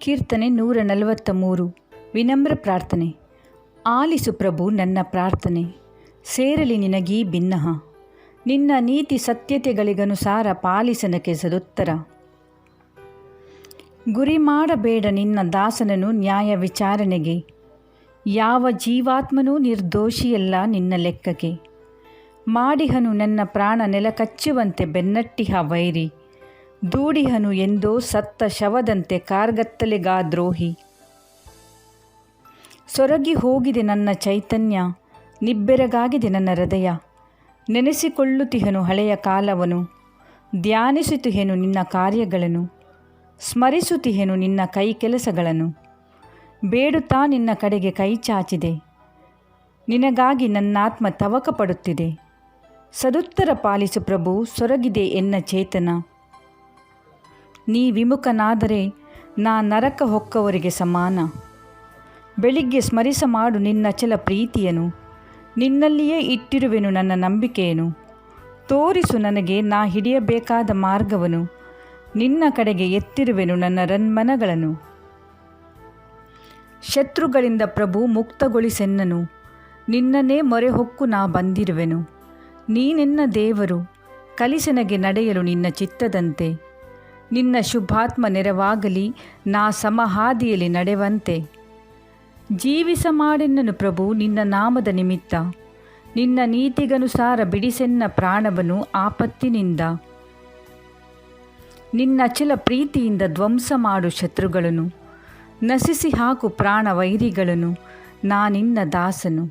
ಕೀರ್ತನೆ 143. ವಿನಮ್ರ ಪ್ರಾರ್ಥನೆ. ಆಲಿಸು ಪ್ರಭು ನನ್ನ ಪ್ರಾರ್ಥನೆ, ಸೇರಲಿ ನಿನಗೀ ಬಿನ್ನಹ. ನಿನ್ನ ನೀತಿ ಸತ್ಯತೆಗಳಿಗನುಸಾರ ಪಾಲಿಸನಕ್ಕೆ ಸದುತ್ತರ. ಗುರಿ ಮಾಡಬೇಡ ನಿನ್ನ ದಾಸನನು ನ್ಯಾಯ ವಿಚಾರಣೆಗೆ, ಯಾವ ಜೀವಾತ್ಮನೂ ನಿರ್ದೋಷಿಯಲ್ಲ ನಿನ್ನ ಲೆಕ್ಕಕ್ಕೆ. ಮಾಡಿಹನು ನನ್ನ ಪ್ರಾಣ ನೆಲಕಚ್ಚುವಂತೆ ಬೆನ್ನಟ್ಟಿಹ ವೈರಿ, ದೂಡಿಹನು ಎಂದೋ ಸತ್ತ ಶವದಂತೆ ಕಾರ್ಗತ್ತಲೆಗಾ ದ್ರೋಹಿ. ಸೊರಗಿ ಹೋಗಿದೆ ನನ್ನ ಚೈತನ್ಯ, ನಿಬ್ಬೆರಗಾಗಿದೆ ನನ್ನ ಹೃದಯ. ನೆನೆಸಿಕೊಳ್ಳುತ್ತಿಹನು ಹಳೆಯ ಕಾಲವನು, ಧ್ಯಾನಿಸುತ್ತಿಹೆನು ನಿನ್ನ ಕಾರ್ಯಗಳನ್ನು. ಸ್ಮರಿಸುತ್ತಿಹೆನು ನಿನ್ನ ಕೈ ಕೆಲಸಗಳನ್ನು, ಬೇಡುತ್ತಾ ನಿನ್ನ ಕಡೆಗೆ ಕೈ ಚಾಚಿದೆ. ನಿನಗಾಗಿ ನನ್ನಾತ್ಮ ತವಕ ಪಡುತ್ತಿದೆ. ಸದುತ್ತರ ಪಾಲಿಸು ಪ್ರಭು, ಸೊರಗಿದೆ ಎನ್ನ ಚೇತನ. ನೀ ವಿಮುಖನಾದರೆ ನಾ ನರಕ ಹೊಕ್ಕವರಿಗೆ ಸಮಾನ. ಬೆಳಿಗ್ಗೆ ಸ್ಮರಿಸ ಮಾಡು ನಿನ್ನ ಅಚಲ ಪ್ರೀತಿಯನು, ನಿನ್ನಲ್ಲಿಯೇ ಇಟ್ಟಿರುವೆನು ನನ್ನ ನಂಬಿಕೆಯನು. ತೋರಿಸು ನನಗೆ ನಾ ಹಿಡಿಯಬೇಕಾದ ಮಾರ್ಗವನು, ನಿನ್ನ ಕಡೆಗೆ ಎತ್ತಿರುವೆನು ನನ್ನ ರನ್ಮನಗಳನ್ನು. ಶತ್ರುಗಳಿಂದ ಪ್ರಭು ಮುಕ್ತಗೊಳಿಸೆನ್ನನು, ನಿನ್ನನ್ನೇ ಮೊರೆಹೊಕ್ಕು ನಾ ಬಂದಿರುವೆನು. ನೀನೆನ್ನ ದೇವರು, ಕಲಿಸನಗೆ ನಡೆಯಲು ನಿನ್ನ ಚಿತ್ತದಂತೆ. ನಿನ್ನ ಶುಭಾತ್ಮ ನೆರವಾಗಲಿ, ನಾ ಸಮಹಾದಿಯಲ್ಲಿ ನಡೆವಂತೆ. ಜೀವಿಸ ಮಾಡೆನ್ನನು ಪ್ರಭು ನಿನ್ನ ನಾಮದ ನಿಮಿತ್ತ, ನಿನ್ನ ನೀತಿಗನುಸಾರ ಬಿಡಿಸೆನ್ನ ಪ್ರಾಣವನು ಆಪತ್ತಿನಿಂದ. ನಿನ್ನ ಅಚಲ ಪ್ರೀತಿಯಿಂದ ಧ್ವಂಸ ಮಾಡು ಶತ್ರುಗಳನ್ನು, ನಸಿಸಿ ಹಾಕು ಪ್ರಾಣ ವೈರಿಗಳನ್ನು. ನಾನಿನ್ನ ದಾಸನು.